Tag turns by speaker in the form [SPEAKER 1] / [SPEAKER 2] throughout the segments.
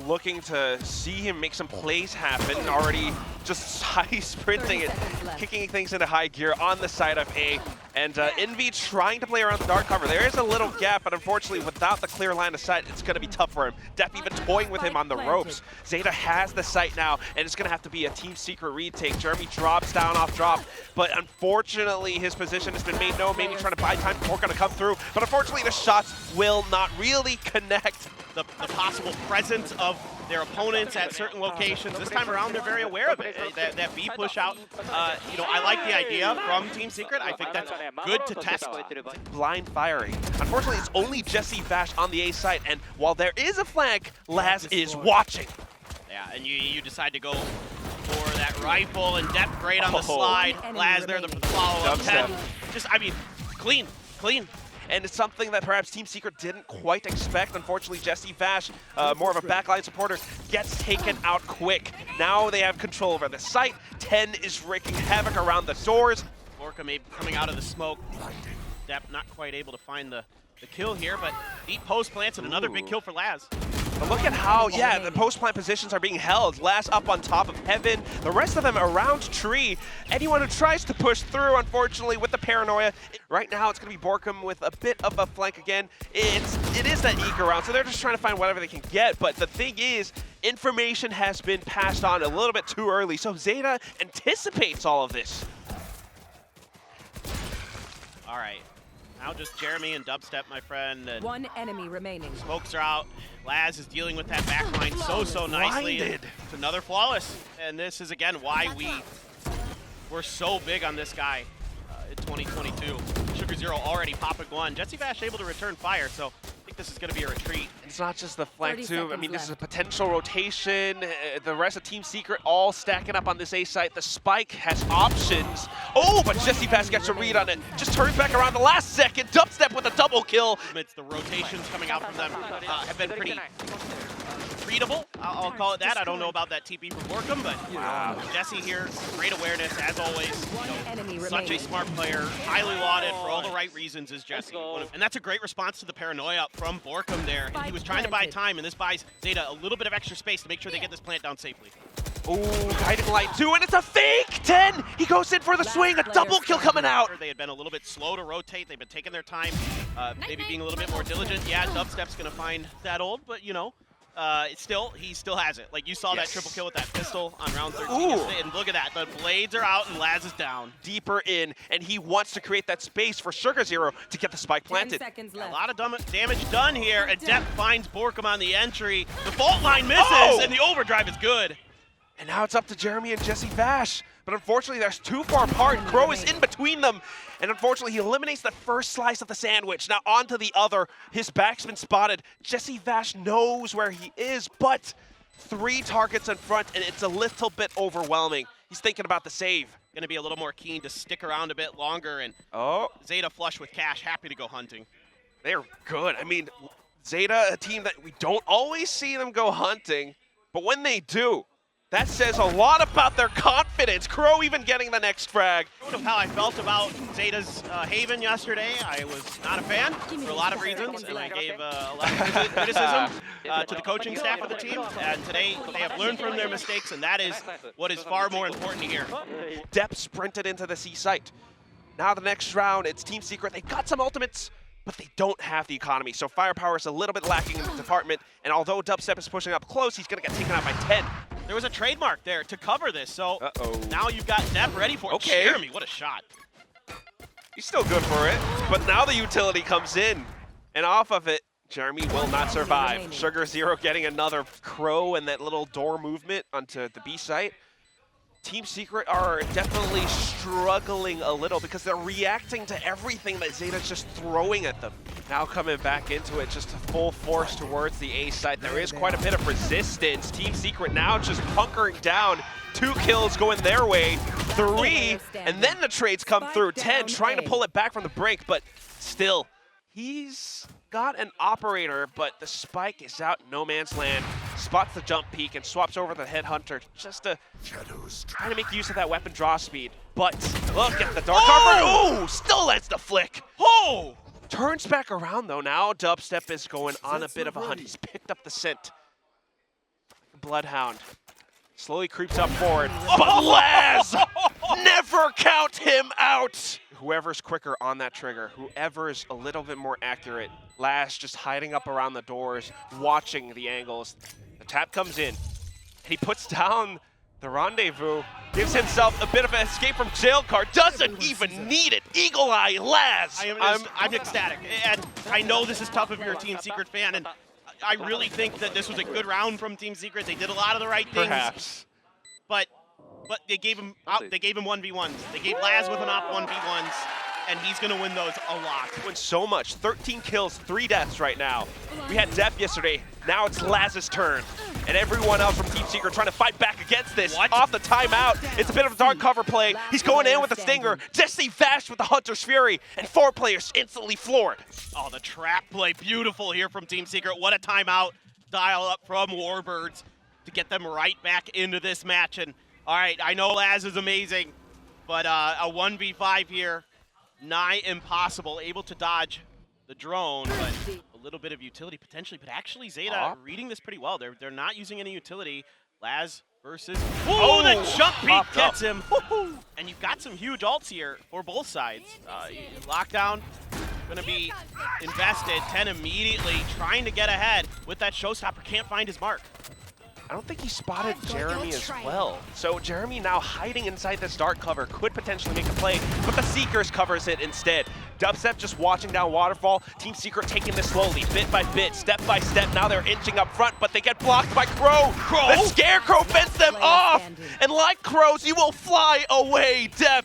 [SPEAKER 1] looking to see him make some plays happen. Already just high sprinting and kicking things into high gear on the side of A. And Envy trying to play around the dark cover. There is a little gap, but unfortunately, without the clear line of sight, it's going to be tough for him. Def even toying with him on the ropes. ZETA has the sight now, and it's going to have to be a team secret retake. Jeremy drops down off drop, but unfortunately, his position has been made known. Maybe trying to buy time before going to come through, but unfortunately, the shots will not really connect.
[SPEAKER 2] The possible presence of their opponents at certain locations. This time around, they're very aware of it. That B push out, you know, I like the idea from Team Secret. I think that's good to test.
[SPEAKER 1] Blind firing. Unfortunately, it's only Jesse Vash on the A side, and while there is a flank, Laz is watching.
[SPEAKER 2] Yeah, and you decide to go for that rifle, and Depth great on the slide. Laz there, the follow-up 10. Just, I mean, clean.
[SPEAKER 1] And it's something that perhaps Team Secret didn't quite expect. Unfortunately, Jesse Vash, more of a backline supporter, gets taken out quick. Now they have control over the site. 10 is wreaking havoc around the doors.
[SPEAKER 2] Orca maybe coming out of the smoke. Depp not quite able to find the kill here, but deep post plants and another big kill for Laz.
[SPEAKER 1] But look at how, yeah, the post-plant positions are being held. Laz up on top of Heaven, the rest of them around Tree. Anyone who tries to push through, unfortunately, with the paranoia. Right now, it's going to be Borkum with a bit of a flank again. It is that eager round, so they're just trying to find whatever they can get. But the thing is, information has been passed on a little bit too early, so ZETA anticipates all of this.
[SPEAKER 2] All right. Now just Jeremy and Dubstep, my friend. And
[SPEAKER 3] one enemy remaining.
[SPEAKER 2] Smokes are out. Laz is dealing with that backline so nicely. It's another flawless. And this is, again, why we're so big on this guy in 2022. Sugar Zero already popping one. Jesse Vash able to return fire, so I think this is going to be a retreat.
[SPEAKER 1] It's not just the flank, too. I mean, this is a potential rotation. The rest of Team Secret all stacking up on this A site. The Spike has options. Oh, but Jesse Vash gets a read on it. Just turns back around the last second. Dubstep with a double kill.
[SPEAKER 2] It's the rotations coming out from them have been pretty readable. I'll call it that. I don't know about that TP from Borkum, but Jesse here, great awareness as always. You know, such a smart player, highly lauded for all the right reasons is Jesse. And that's a great response to the paranoia from Borkum there. He was trying to buy time, and this buys ZETA a little bit of extra space to make sure they get this plant down safely.
[SPEAKER 1] Oh, guiding light too, and it's a fake! 10! He goes in for the swing, a double kill coming out!
[SPEAKER 2] They had been a little bit slow to rotate. They've been taking their time, maybe being a little bit more diligent. Yeah, Dubstep's going to find that old, but you know, he still has it. Like you saw that triple kill with that pistol on round 13. And look at that, the blades are out and Laz is down.
[SPEAKER 1] Deeper in, and he wants to create that space for Sugar Zero to get the spike planted.
[SPEAKER 2] A lot of damage done here, and Depp finds Borkum on the entry. The fault line misses, and the overdrive is good.
[SPEAKER 1] And now it's up to Jeremy and Jesse Vash. But unfortunately, they're too far apart. Crow is in between them. And unfortunately, he eliminates the first slice of the sandwich. Now onto the other. His back's been spotted. Jesse Vash knows where he is, but 3 targets in front, and it's a little bit overwhelming. He's thinking about the save.
[SPEAKER 2] Going to be a little more keen to stick around a bit longer. And ZETA flush with cash, happy to go hunting.
[SPEAKER 1] They're good. I mean, ZETA, a team that we don't always see them go hunting, but when they do, that says a lot about their confidence. Crow even getting the next frag.
[SPEAKER 2] How I felt about ZETA's Haven yesterday. I was not a fan for a lot of reasons, and I gave a lot of criticism to the coaching staff of the team. And today, they have learned from their mistakes, and that is what is far more important here.
[SPEAKER 1] Depp sprinted into the C site. Now the next round, it's Team Secret. They got some ultimates, but they don't have the economy. So firepower is a little bit lacking in the department. And although Dubstep is pushing up close, he's going to get taken out by 10.
[SPEAKER 2] There was a trademark there to cover this, so now you've got Depp ready for it.
[SPEAKER 1] Okay.
[SPEAKER 2] Jeremy, what a shot.
[SPEAKER 1] He's still good for it, but now the utility comes in. And off of it, Jeremy will not survive. Sugar Zero getting another Crow and that little door movement onto the B site. Team Secret are definitely struggling a little because they're reacting to everything that ZETA's just throwing at them. Now coming back into it, just full force towards the A site. There is quite a bit of resistance. Team Secret now just hunkering down. 2 kills going their way, 3, and then the trades come through. 10 trying to pull it back from the brink, but still, he's got an operator, but the spike is out in no man's land. Spots the jump peak and swaps over the headhunter just to try to make use of that weapon draw speed. But look at the dark cover. Oh, still lands the flick.
[SPEAKER 2] Oh!
[SPEAKER 1] Turns back around though. Now Dubstep is going on a bit of a hunt. He's picked up the scent. Bloodhound slowly creeps up forward. But Laz! Never count him out! Whoever's quicker on that trigger, whoever's a little bit more accurate, Laz just hiding up around the doors, watching the angles. The tap comes in, and he puts down the rendezvous, gives himself a bit of an escape from jail card, doesn't even need it. Eagle Eye Laz!
[SPEAKER 2] I'm ecstatic, and I know this is tough if you're a Team Secret fan, and I really think that this was a good round from Team Secret. They did a lot of the right things.
[SPEAKER 1] Perhaps.
[SPEAKER 2] But they gave him 1v1s. They gave Laz with an op 1v1s, and he's gonna win those a lot.
[SPEAKER 1] Wins so much. 13 kills, 3 deaths right now. We had Def yesterday. Now it's Laz's turn. And everyone else from Team Secret trying to fight back against this.
[SPEAKER 2] What?
[SPEAKER 1] Off the timeout. It's a bit of a dark cover play. He's going in with the Stinger. Jesse Vash with the Hunter's Fury. And 4 players instantly floored.
[SPEAKER 2] Oh, the trap play. Beautiful here from Team Secret. What a timeout dial up from Warbirds to get them right back into this match. And all right, I know Laz is amazing, but a 1v5 here, nigh impossible. Able to dodge the drone, but a little bit of utility potentially. But actually, ZETA reading this pretty well. They're not using any utility. Laz versus. Oh, the jump beat gets him. And you've got some huge ults here for both sides. Lockdown gonna be invested. 10 immediately trying to get ahead with that showstopper. Can't find his mark.
[SPEAKER 1] I don't think he spotted Jeremy as well. So Jeremy now hiding inside this dark cover could potentially make a play, but the Seekers covers it instead. Dubstep just watching down Waterfall. Team Secret taking this slowly, bit by bit, step by step. Now they're inching up front, but they get blocked by Crow. The Scarecrow fends them off! And like Crows, you will fly away, Depp.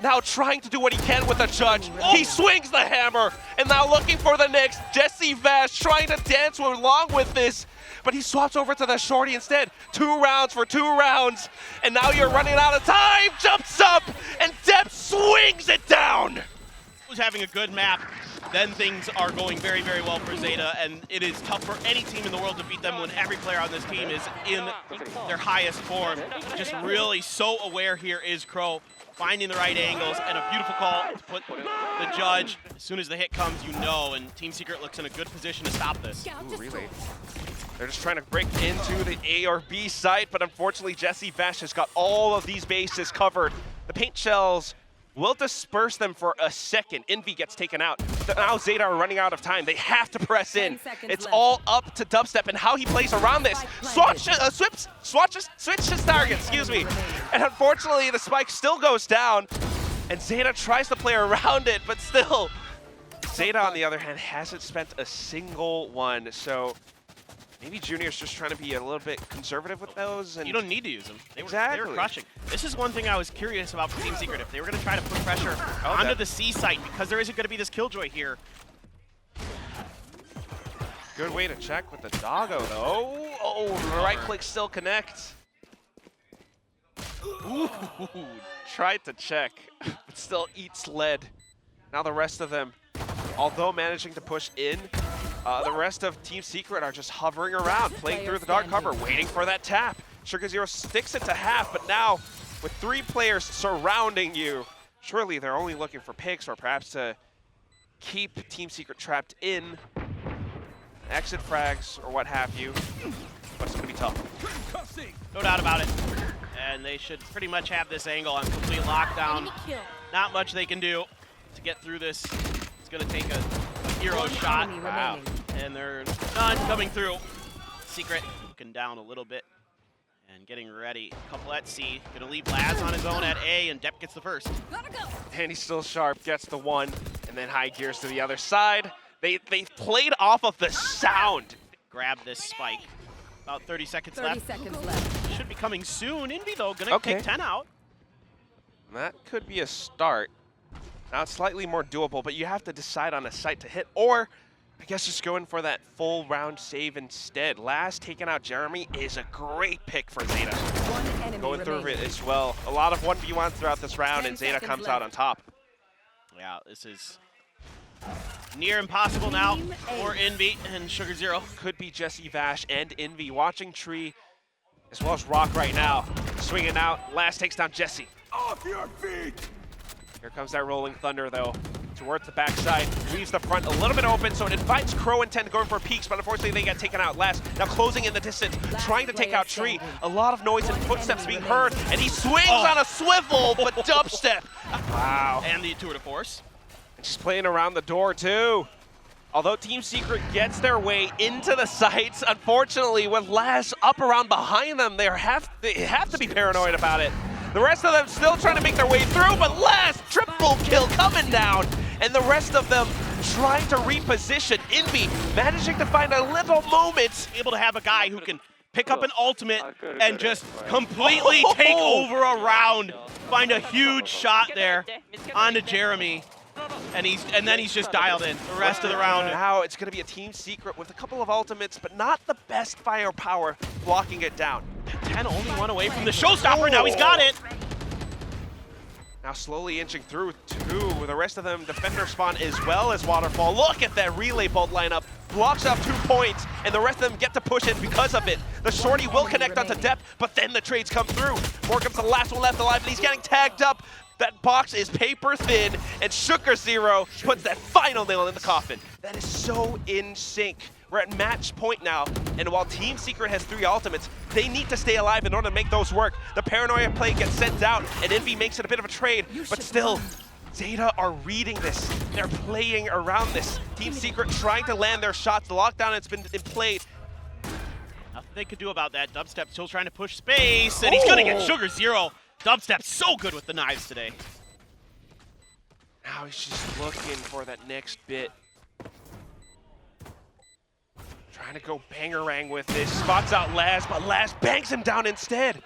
[SPEAKER 1] Now trying to do what he can with the Judge. He swings the hammer, and now looking for the next. Jesse Vash trying to dance along with this, but he swaps over to the Shorty instead. 2 rounds for 2 rounds, and now you're running out of time. Jumps up, and Depp swings it down.
[SPEAKER 2] Was having a good map, then things are going very, very well for ZETA, and it is tough for any team in the world to beat them when every player on this team is in their highest form. Just really so aware here is Crow, finding the right angles, and a beautiful call to put the Judge. As soon as the hit comes, you know, and Team Secret looks in a good position to stop this.
[SPEAKER 1] Ooh, really? They're just trying to break into the A or B site, but unfortunately Jesse Vash has got all of these bases covered. The paint shells will disperse them for a second. Envy gets taken out. Now ZETA are running out of time. They have to press in. It's all up to Dubstep and how he plays around this. Switch his target, excuse me. And unfortunately, the spike still goes down, and ZETA tries to play around it, but still, ZETA, on the other hand, hasn't spent a single one. So maybe Junior's just trying to be a little bit conservative with those. And
[SPEAKER 2] you don't need to use them. They
[SPEAKER 1] exactly.
[SPEAKER 2] were crushing. This is one thing I was curious about for Team Secret. If they were going to try to put pressure onto the C site, because there isn't going to be this Killjoy here.
[SPEAKER 1] Good way to check with the doggo, though. Oh, the right click still connects. Ooh, tried to check, but still eats lead. Now the rest of them, although managing to push in, the rest of Team Secret are just hovering around, playing through the dark cover, waiting for that tap. Sugar Zero sticks it to half, but now with 3 players surrounding you, surely they're only looking for picks or perhaps to keep Team Secret trapped in exit frags or what have you. But it's going to be tough.
[SPEAKER 2] No doubt about it. And they should pretty much have this angle on complete lockdown. Not much they can do to get through this. It's going to take a hero shot.
[SPEAKER 1] Wow.
[SPEAKER 2] And they're none coming through. Secret looking down a little bit and getting ready. Couple at C. Gonna leave Laz on his own at A, and Depp gets the first.
[SPEAKER 1] And he's still sharp, gets the 1, and then high gears to the other side. They played off of the sound.
[SPEAKER 2] Grab this spike. About 30 seconds
[SPEAKER 3] 30
[SPEAKER 2] left.
[SPEAKER 3] seconds left.
[SPEAKER 2] Should be coming soon. Envy though, gonna take 10 out.
[SPEAKER 1] That could be a start. Now it's slightly more doable, but you have to decide on a site to hit, or I guess just going for that full round save instead. Laz taking out Jeremy is a great pick for ZETA. Going through it as well. A lot of 1v1s throughout this round, and ZETA comes out on top.
[SPEAKER 2] Yeah, this is near impossible now for Envy and Sugar Zero.
[SPEAKER 1] Could be Jesse Vash and Envy watching Tree, as well as Rock right now. Swinging out, Laz takes down Jesse.
[SPEAKER 4] Off your feet!
[SPEAKER 1] Here comes that Rolling Thunder though. towards the backside, leaves the front a little bit open, so it invites Crow and 10 going for peaks, but unfortunately they get taken out last. Now closing in the distance, trying to take out Tree. A lot of noise and footsteps being heard, and he swings on a swivel, but dubstep. Wow.
[SPEAKER 2] And the tour de force.
[SPEAKER 1] Just playing around the door too. Although Team Secret gets their way into the sites, unfortunately with Laz up around behind them, they have to be paranoid about it. The rest of them still trying to make their way through, but Laz, triple kill coming down. And the rest of them trying to reposition. Envy managing to find a little moment.
[SPEAKER 2] Able to have a guy who can pick up an ultimate and just completely take over a round. Find a huge shot there onto Jeremy. And then he's just dialed in the rest of the round.
[SPEAKER 1] Now it's going to be a Team Secret with a couple of ultimates, but not the best firepower blocking it down.
[SPEAKER 2] 10 only one away from the showstopper. Now he's got it.
[SPEAKER 1] Now slowly inching through two. The rest of them defender spawn as well as Waterfall. Look at that relay bolt lineup. Blocks off 2 points, and the rest of them get to push in because of it. The shorty will connect onto depth, but then the trades come through. Morgan's the last one left alive, and he's getting tagged up. That box is paper thin, and Sugar Zero puts that final nail in the coffin. That is so in sync. We're at match point now, and while Team Secret has 3 ultimates, they need to stay alive in order to make those work. The paranoia play gets sent out, and Envy makes it a bit of a trade, but still, ZETA are reading this. They're playing around this. Team Secret trying to land their shots. The lockdown has been played.
[SPEAKER 2] Nothing they could do about that. Dubstep still trying to push space, and he's gonna get Sugar Zero. Dubstep so good with the knives today.
[SPEAKER 1] Now he's just looking for that next bit. Trying to go bangerang with this. Spots out Laz, but Laz bangs him down instead.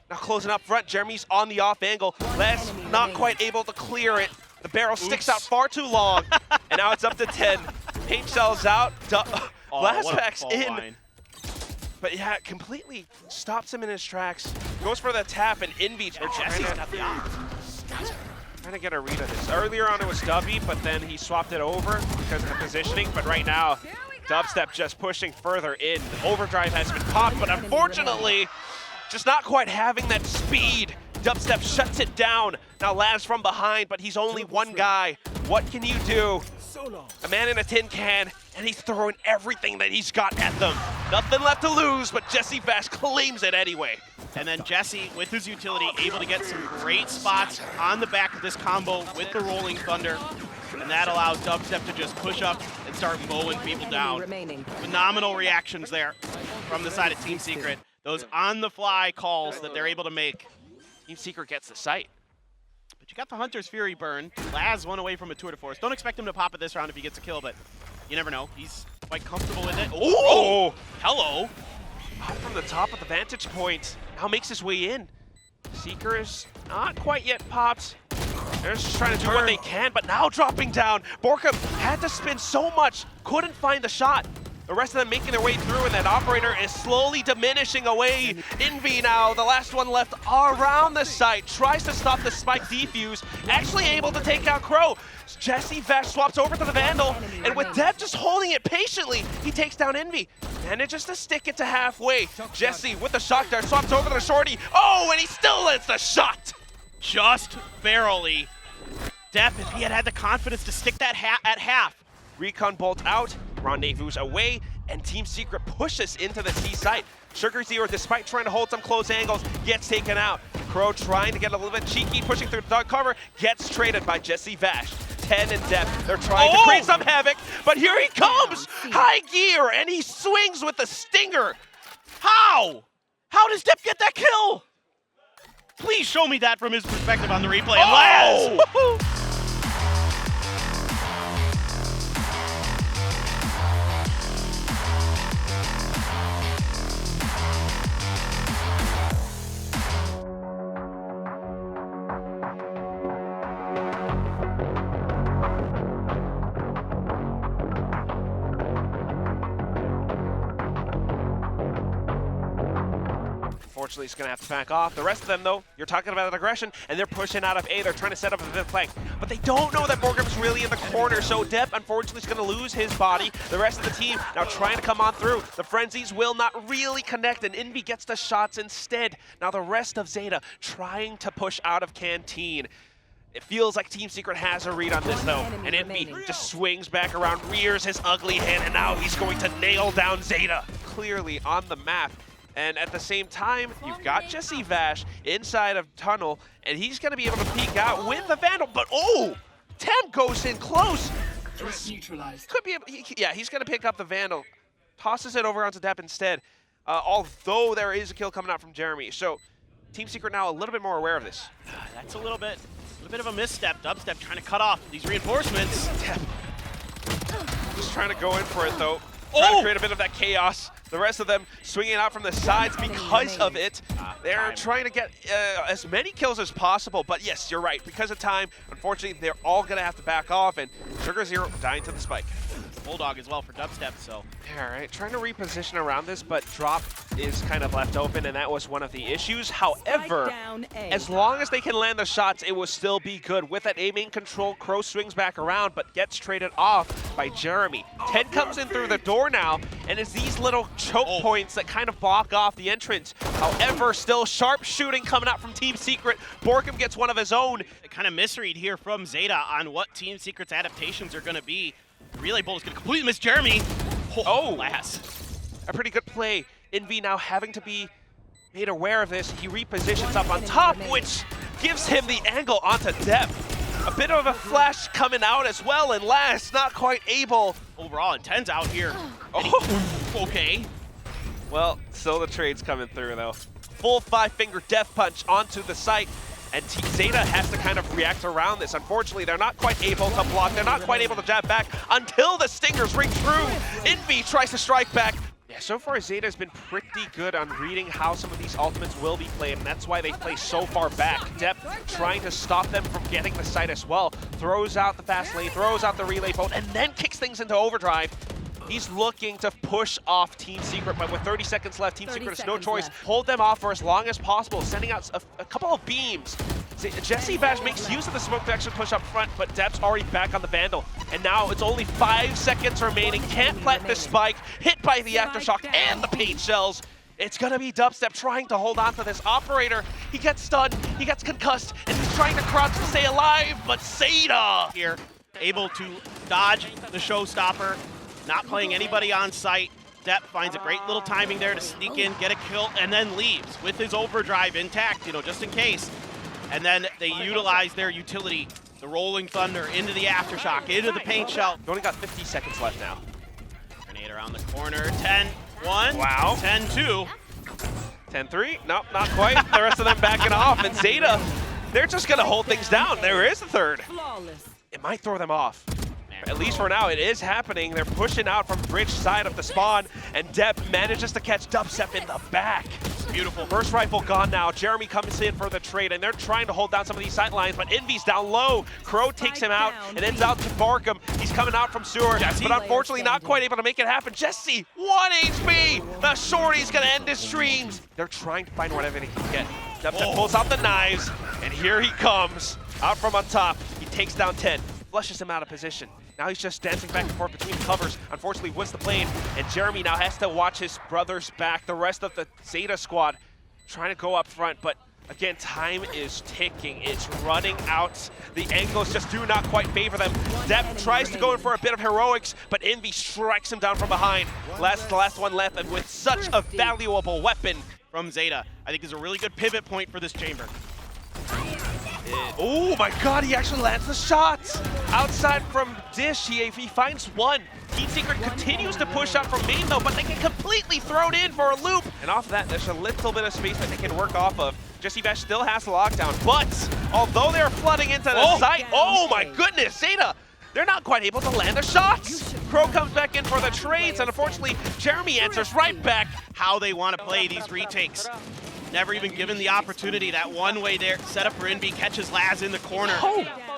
[SPEAKER 1] Now closing up front, Jeremy's on the off angle. Laz not quite able to clear it. The barrel sticks out far too long, and now it's up to 10. Paint shells out. Laz backs in.
[SPEAKER 2] Line.
[SPEAKER 1] But yeah, completely stops him in his tracks. Goes for the tap, and Envy
[SPEAKER 2] Jesse's got the op.
[SPEAKER 1] trying to get a read of this. Earlier on it was Dubby, but then he swapped it over because of the positioning. But right now, Dubstep just pushing further in. The overdrive has been popped, but unfortunately, just not quite having that speed. Dubstep shuts it down. Now Laz from behind, but he's only one guy. What can you do? A man in a tin can, and he's throwing everything that he's got at them. Nothing left to lose, but Jesse Vash claims it anyway.
[SPEAKER 2] And then Jesse, with his utility, able to get some great spots on the back of this combo with the Rolling Thunder. And that allows Dubstep to just push up and start mowing people down. Phenomenal reactions there from the side of Team Secret. Those on-the-fly calls that they're able to make.
[SPEAKER 1] Team Secret gets the sight.
[SPEAKER 2] But you got the Hunter's Fury burn. Laz one away from a tour de force. Don't expect him to pop it this round if he gets a kill, but you never know. He's quite comfortable with it.
[SPEAKER 1] Oh!
[SPEAKER 2] Hello!
[SPEAKER 1] Up from the top of the vantage point. Now makes his way in. Seeker is not quite yet popped. They're just trying to do what they can, but now dropping down. Borkum had to spin so much, couldn't find the shot. The rest of them making their way through, and that operator is slowly diminishing away. Envy now, the last one left around the site, tries to stop the spike defuse, actually able to take out Crow. Jesse Vash swaps over to the Vandal, and with Dev just holding it patiently, he takes down Envy. Manages to stick it to halfway. Jesse with the shock dart swaps over to the shorty. Oh, and he still lands the shot!
[SPEAKER 2] Just barely. Dev, if he had had the confidence to stick that at half.
[SPEAKER 1] Recon bolt out, rendezvous away, and Team Secret pushes into the C site. Sugar Zero, despite trying to hold some close angles, gets taken out. Crow trying to get a little bit cheeky, pushing through the dog cover, gets traded by Jesse Vash. 10 in depth, they're trying to create some havoc, but here he comes! High gear, and he swings with the stinger!
[SPEAKER 2] How? How does Depp get that kill? Please show me that from his perspective on the replay. And Laz!
[SPEAKER 1] Unfortunately, he's going to have to back off. The rest of them, though, you're talking about aggression, and they're pushing out of A. They're trying to set up a fifth flank, but they don't know that Borgum's really in the corner, so Depp, unfortunately, is going to lose his body. The rest of the team now trying to come on through. The Frenzies will not really connect, and Envy gets the shots instead. Now the rest of ZETA trying to push out of Canteen. It feels like Team Secret has a read on this though, and Envy just swings back around, rears his ugly hand, and now he's going to nail down ZETA clearly on the map. And at the same time, you've got Jesse Vash inside of Tunnel, and he's going to be able to peek out with the Vandal, but oh! Tem goes in close! Could be, yeah, he's going to pick up the Vandal, tosses it over onto Depp instead, although there is a kill coming out from Jeremy. So Team Secret now a little bit more aware of this.
[SPEAKER 2] That's a little bit of a misstep. Dubstep trying to cut off these reinforcements.
[SPEAKER 1] Just trying to go in for it though. Trying to create a bit of that chaos. The rest of them swinging out from the sides because of it. They're trying to get as many kills as possible, but yes, you're right. Because of time, unfortunately, they're all going to have to back off, and Sugar Zero dying to the spike.
[SPEAKER 2] Bulldog as well for Dubstep, so.
[SPEAKER 1] All right, trying to reposition around this, but drop is kind of left open, and that was one of the issues. However, as long as they can land the shots, it will still be good. With that aiming control, Crow swings back around, but gets traded off by Jeremy. 10 comes in through the door now, and it's these little choke points that kind of block off the entrance. However, still sharp shooting coming out from Team Secret. Borkum gets one of his own.
[SPEAKER 2] A kind of misread here from ZETA on what Team Secret's adaptations are going to be. Relay Bolt is going to completely miss Jeremy. Last.
[SPEAKER 1] A pretty good play. Envy now having to be made aware of this. He repositions up on top, which gives him the angle onto Depp. A bit of a flash coming out as well, and Last not quite able.
[SPEAKER 2] Overall, and 10's out here. Okay.
[SPEAKER 1] Well, still the trade's coming through though. Full 5-finger death punch onto the site. And ZETA has to kind of react around this. Unfortunately, they're not quite able to block. They're not quite able to jab back until the stingers ring through. Envy tries to strike back. Yeah, so far ZETA has been pretty good on reading how some of these ultimates will be played, and that's why they play so far back. Depp trying to stop them from getting the site as well. Throws out the fast lane, throws out the relay boat, and then kicks things into overdrive. He's looking to push off Team Secret, but with 30 seconds left, Team Secret has no choice. Hold them off for as long as possible, sending out a couple of beams. Jesse Bash makes use of the smoke to actually push up front, but Depp's already back on the Vandal. And now it's only 5 seconds remaining. Can't plant this spike, hit by the Aftershock and the paint shells. It's gonna be Dubstep trying to hold on to this operator. He gets stunned, he gets concussed, and he's trying to crouch to stay alive, but ZETA
[SPEAKER 2] here, able to dodge the showstopper. Not playing anybody on site. Depp finds a great little timing there to sneak in, get a kill, and then leaves with his overdrive intact, just in case. And then they utilize their utility, the Rolling Thunder, into the Aftershock, into the paint shell.
[SPEAKER 1] You only got 50 seconds left now.
[SPEAKER 2] Grenade around the corner, 10-1,
[SPEAKER 1] wow.
[SPEAKER 2] 10-2.
[SPEAKER 1] 10-3, nope, not quite. The rest of them backing off, and ZETA, they're just gonna hold things down. There is the third. It might throw them off. At least for now, it is happening. They're pushing out from bridge side of the spawn, and Depp manages to catch Dubstep in the back. Beautiful. First rifle gone now. Jeremy comes in for the trade, and they're trying to hold down some of these sight lines, but Envy's down low. Crow takes him out, and ends out to Borkum. He's coming out from sewer, but unfortunately not quite able to make it happen. Jesse, 1 HP! The shorty's gonna end his streams. They're trying to find whatever they can get. Dubstep pulls out the knives, and here he comes. Out from on top, he takes down 10, flushes him out of position. Now he's just dancing back and forth between covers. Unfortunately, wins the plane, and Jeremy now has to watch his brothers back. The rest of the ZETA squad trying to go up front, but again, time is ticking. It's running out. The angles just do not quite favor them. Depp tries to go in for a bit of heroics, but Envy strikes him down from behind. The last one left, and with such a valuable weapon
[SPEAKER 2] from ZETA, I think is a really good pivot point for this chamber.
[SPEAKER 1] Oh my god, he actually lands the shots! Outside from Dish, he finds one. Team Secret continues to push out from main though, but they get completely thrown in for a loop. And off of that, there's a little bit of space that they can work off of. Jesse Bash still has the lockdown, but although they're flooding into the site, oh my goodness, ZETA! They're not quite able to land the shots. Crow comes back in for the trades, and unfortunately, Jeremy answers right back.
[SPEAKER 2] How they want to play these retakes. Never even given the opportunity. That one-way there set up for Envy, catches Laz in the corner.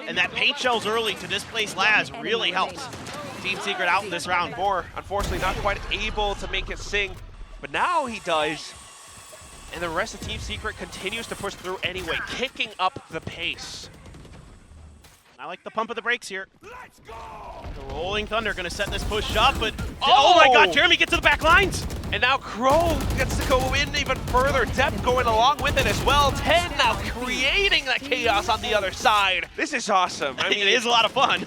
[SPEAKER 2] And that paint shells early to displace Laz really helps. Team Secret out in this round.
[SPEAKER 1] More, unfortunately, not quite able to make it sing, but now he does. And the rest of Team Secret continues to push through anyway, kicking up the pace.
[SPEAKER 2] I like the pump of the brakes here. The Rolling Thunder gonna set this push up, but oh my god, Jeremy gets to the back lines!
[SPEAKER 1] And now Crow gets to go in even further. Depth going along with it as well. 10 now creating that chaos on the other side. This is awesome. I mean,
[SPEAKER 2] it is a lot of fun.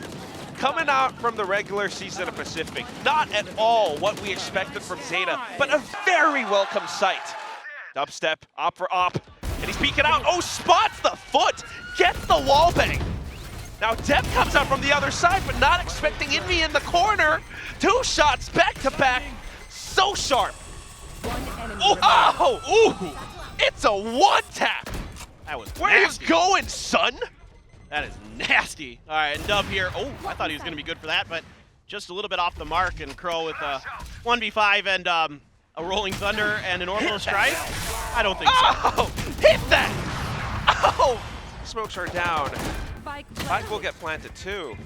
[SPEAKER 1] Coming out from the regular season of Pacific, not at all what we expected from ZETA, but a very welcome sight. Dubstep, op for op, and he's peeking out. Oh, spots the foot, gets the wall bang. Now Depth comes out from the other side, but not expecting Envy in the corner. 2 shots back to back. So sharp. Oh, ooh, it's a one tap.
[SPEAKER 2] That was
[SPEAKER 1] Where
[SPEAKER 2] nasty.
[SPEAKER 1] you going, son?
[SPEAKER 2] That is nasty. All right, and Dub here. Oh, I thought he was going to be good for that, but just a little bit off the mark. And Crow with a 1v5 and a Rolling Thunder and an Orbital Strike. I don't think so.
[SPEAKER 1] Oh, hit that. Oh, smokes are down. Spike will get planted too.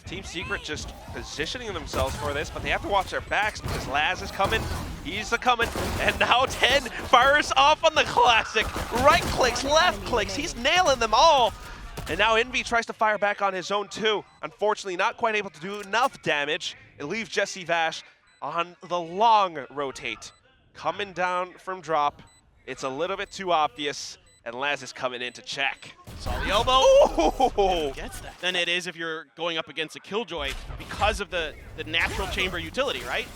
[SPEAKER 1] Team Secret just positioning themselves for this, but they have to watch their backs because Laz is coming. He's coming, and now 10 fires off on the classic. Right clicks, left clicks, he's nailing them all. And now Envy tries to fire back on his own too. Unfortunately, not quite able to do enough damage. It leaves Jesse Vash on the long rotate. Coming down from drop. It's a little bit too obvious, and Laz is coming in to check.
[SPEAKER 2] Saw the elbow.
[SPEAKER 1] Ooh.
[SPEAKER 2] Gets that. Than it is if you're going up against a Killjoy because of the natural chamber utility, right?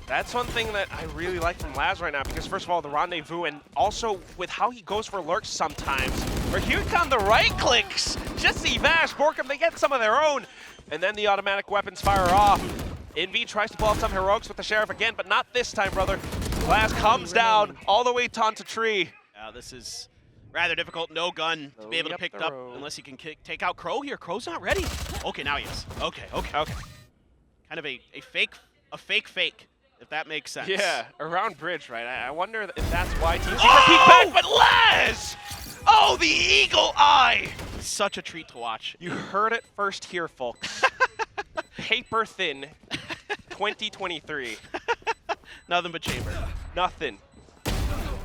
[SPEAKER 1] That's one thing that I really like from Laz right now, because first of all, the rendezvous, and also with how he goes for lurks sometimes. Where here come the right clicks. Jesse Vash, Borkum, they get some of their own. And then the automatic weapons fire off. Envy tries to pull out some heroics with the Sheriff again, but not this time, brother. Laz comes down all the way onto tree.
[SPEAKER 2] This is rather difficult. No gun to be able to pick up unless he can take out Crow here. Crow's not ready. Okay, now he is. Okay. Kind of a fake fake, if that makes sense.
[SPEAKER 1] Yeah, around bridge, right? I wonder if that's why Team Secret peek back, but Laz! Oh, the eagle eye!
[SPEAKER 2] Such a treat to watch.
[SPEAKER 1] You heard it first here, folks. Paper thin, 2023.
[SPEAKER 2] Nothing but chamber.
[SPEAKER 1] Nothing.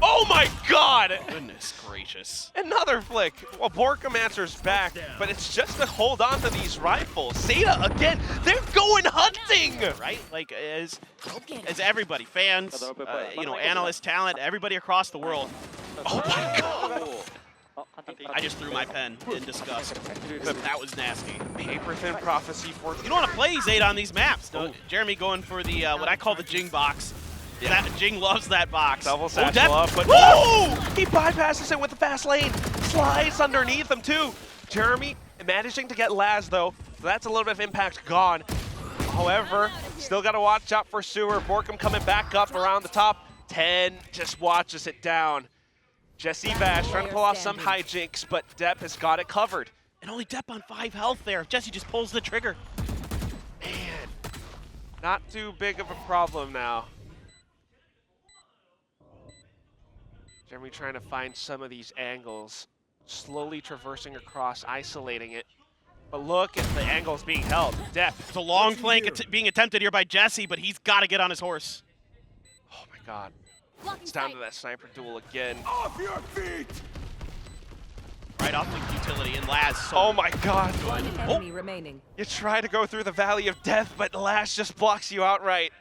[SPEAKER 1] Oh my god!
[SPEAKER 2] Goodness gracious.
[SPEAKER 1] Another flick. Well, Borkum answers back, but it's just to hold on to these rifles. ZETA again, they're going hunting!
[SPEAKER 2] Right? Like, as everybody, fans, analysts, talent, everybody across the world.
[SPEAKER 1] Oh my god!
[SPEAKER 2] I just threw my pen in disgust. That was nasty.
[SPEAKER 1] Paper thin prophecy for...
[SPEAKER 2] You don't want to play ZETA on these maps. Jeremy going for the, what I call the Jing box. Yeah. Jing loves that box.
[SPEAKER 1] Double satchel up, but he bypasses it with the fast lane. Slides underneath him too. Jeremy managing to get Laz though, so that's a little bit of impact gone. However, still got to watch out for Sewer. Borkum coming back up around the top. 10 just watches it down. Jesse Vash trying to pull off some hijinks, but Depp has got it covered.
[SPEAKER 2] And only Depp on 5 health there. Jesse just pulls the trigger.
[SPEAKER 1] Man, not too big of a problem now. Jeremy trying to find some of these angles, slowly traversing across, isolating it. But look at the angles being held. Depp.
[SPEAKER 2] It's a long flank being attempted here by Jesse, but he's got to get on his horse.
[SPEAKER 1] Oh my god. It's down to that sniper duel again.
[SPEAKER 3] Off your feet!
[SPEAKER 2] Right off the utility, and Laz.
[SPEAKER 1] Oh my god.
[SPEAKER 4] Remaining.
[SPEAKER 1] You try to go through the Valley of Death, but Laz just blocks you outright.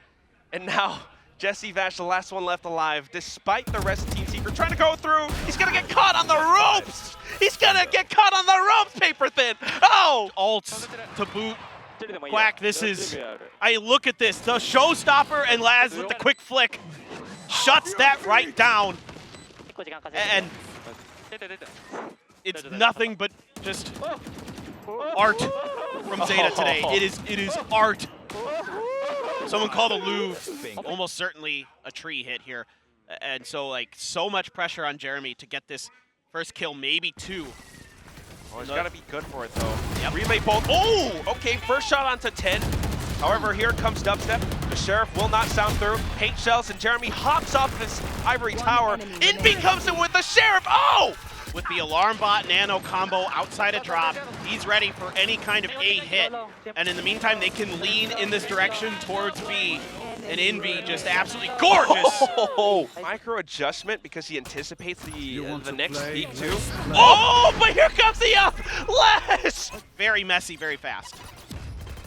[SPEAKER 1] And now, Jesse Vash, the last one left alive, despite the rest of Team Secret trying to go through. He's gonna get caught on the ropes! He's gonna get caught on the ropes, Paper Thin! Oh!
[SPEAKER 2] Ults to boot. Quack, this is... I look at this, the showstopper, and Laz with the quick flick. Shuts that right down. And it's nothing but just art from ZETA today. It is art. Someone called a Louvre. Almost certainly a tree hit here. And so, like, so much pressure on Jeremy to get this first kill, maybe 2.
[SPEAKER 1] Oh, he's got to be good for it, though.
[SPEAKER 2] Yep.
[SPEAKER 1] Relay bolt. Oh! Okay, first shot onto 10. However, here comes Dubstep. The Sheriff will not sound through. Paint shells, and Jeremy hops off this ivory tower. Envy comes in with the Sheriff. Oh!
[SPEAKER 2] With the alarm bot nano combo outside a drop, he's ready for any kind of A hit. And in the meantime, they can lean in this direction towards B. And Envy just absolutely gorgeous.
[SPEAKER 1] Oh, micro adjustment because he anticipates the next peak too. Oh, but here comes the up! Laz!
[SPEAKER 2] Very messy, very fast.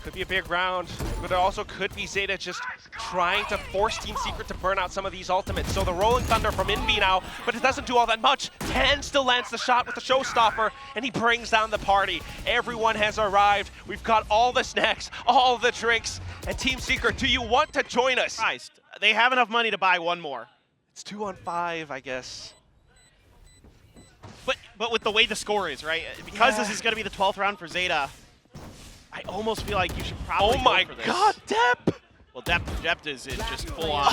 [SPEAKER 1] Could be a big round, but it also could be ZETA just trying to force Team Secret to burn out some of these ultimates. So the Rolling Thunder from Invi now, but it doesn't do all that much. 10 still lands the shot with the showstopper, and he brings down the party. Everyone has arrived. We've got all the snacks, all the drinks. And Team Secret, do you want to join us?
[SPEAKER 2] Christ, they have enough money to buy one more.
[SPEAKER 1] It's 2-on-5, I guess.
[SPEAKER 2] But with the way the score is, right? Because this is going to be the 12th round for ZETA, I almost feel like you should probably
[SPEAKER 1] Oh my
[SPEAKER 2] go for this.
[SPEAKER 1] god, Depp!
[SPEAKER 2] Well, Depp is just full on.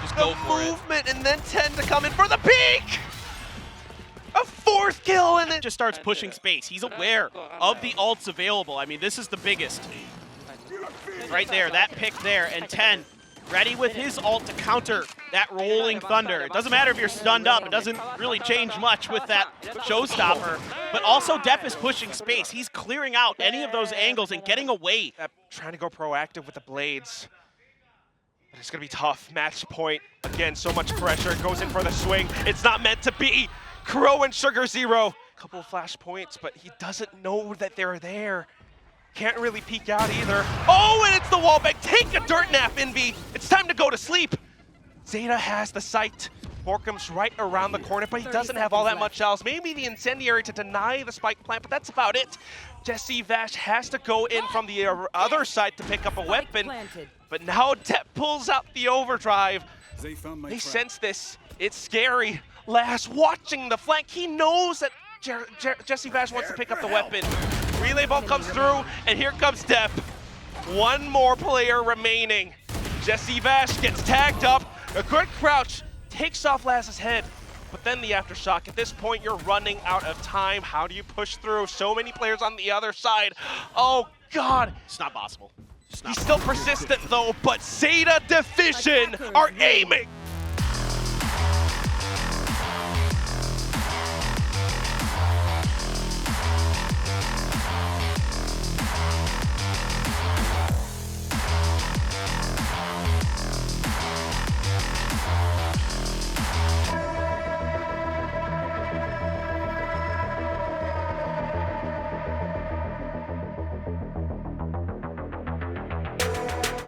[SPEAKER 2] Just go
[SPEAKER 1] The
[SPEAKER 2] for it.
[SPEAKER 1] movement and then 10 to come in for the peak! A fourth kill and it
[SPEAKER 2] Just starts pushing space. He's aware of the ults available. I mean, this is the biggest. Right there, that pick there, and 10 ready with his ult to counter that Rolling Thunder. It doesn't matter if you're stunned up. It doesn't really change much with that showstopper. But also, Depp is pushing space. He's clearing out any of those angles and getting away.
[SPEAKER 1] trying to go proactive with the blades. But it's going to be tough. Match point. Again, so much pressure. Goes in for the swing. It's not meant to be. Crow and Sugar Zero. Couple of flash points, but he doesn't know that they're there. Can't really peek out either. Oh, and it's the wallbang. Take a dirt nap, Envy. It's time to go to sleep. ZETA has the sight. Borkum's right around the corner, but he doesn't have all that much else. Maybe the incendiary to deny the spike plant, but that's about it. Jesse Vash has to go in from the other side to pick up a weapon. But now Depp pulls out the overdrive. They sense this. It's scary. Last watching the flank. He knows that Jesse Vash wants to pick up the weapon. Relay ball comes through, and here comes Depp. One more player remaining. Jesse Vash gets tagged up. A good crouch takes off Laz's head, but then the aftershock. At this point, you're running out of time. How do you push through? So many players on the other side. Oh, God.
[SPEAKER 2] It's not possible.
[SPEAKER 1] He's still persistent, though, but ZETA Division are aiming.